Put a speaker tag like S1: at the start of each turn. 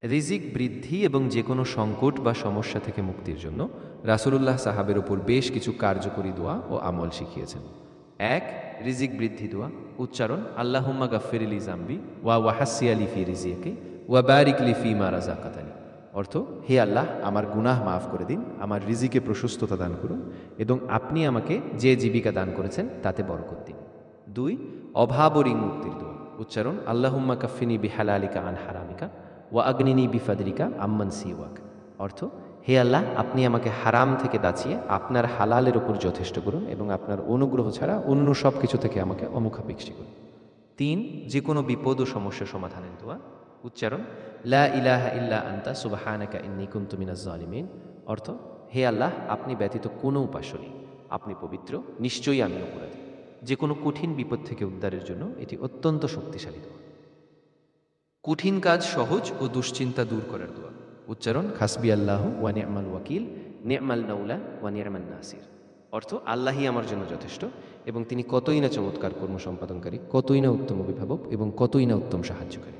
S1: রিজিক বৃদ্ধি এবং যে কোনো সংকট বা সমস্যা থেকে মুক্তির জন্য রাসূলুল্লাহ সাহাবের ওপর বেশ কিছু কার্যকরী দোয়া ও আমল শিখিয়েছেন। এক, রিজিক বৃদ্ধি দোয়া। উচ্চারণ: আল্লাহুম্মা গাফফিরলি জামবি ওয়া ওয়াহাসসি আলি ফি রিজিকি ওয়া বারিক লি ফিমা রাযাকাতানি। অর্থ: হে আল্লাহ, আমার গুনাহ মাফ করে দিন, আমার রিজিকে প্রশস্ততা দান করুন এবং আপনি আমাকে যে জীবিকা দান করেছেন তাতে বরকত দিন। দুই, অভাব ও ঋণ মুক্তির দোয়া। উচ্চারণ: আল্লাহুম্মা কাফফিনি বিহালালিকা আন হারামিকা ওয়া আগনিনি বিফাদরিকা আম্মান সিওয়াক। অর্থ: হে আল্লাহ, আপনি আমাকে হারাম থেকে বাঁচিয়ে আপনার হালালের উপর যথেষ্ট করুন এবং আপনার অনুগ্রহ ছাড়া অন্য সব কিছু থেকে আমাকে অমুখাপেক্ষী করুন। তিন, যে কোনো বিপদ ও সমস্যা সমাধানের দোয়া। উচ্চারণ: লা ইলাহা ইল্লা আনতা সুবহানাকা ইন্নী কুনতু মিনাজ জালিমিন। অর্থ: হে আল্লাহ, আপনি ব্যতীত কোনো উপাস্য নেই, আপনি পবিত্র, নিশ্চয়ই আমি অপরাধী। যে কোনো কঠিন বিপদ থেকে উদ্ধারের জন্য এটি অত্যন্ত শক্তিশালী দোয়া। কঠিন কাজ সহজ ও দুশ্চিন্তা দূর করার দোয়া। উচ্চারণ: হাসবি আল্লাহ ওয়া নি'মাল ওয়াকিল, নি'মাল মাওলা ওয়া নি'মান নাসির। অর্থ: আল্লাহই আমার জন্য যথেষ্ট এবং তিনি কতই না চমৎকার কর্ম সম্পাদনকারী, কতই না উত্তম অভিভাবক এবং কতই না উত্তম সাহায্যকারী।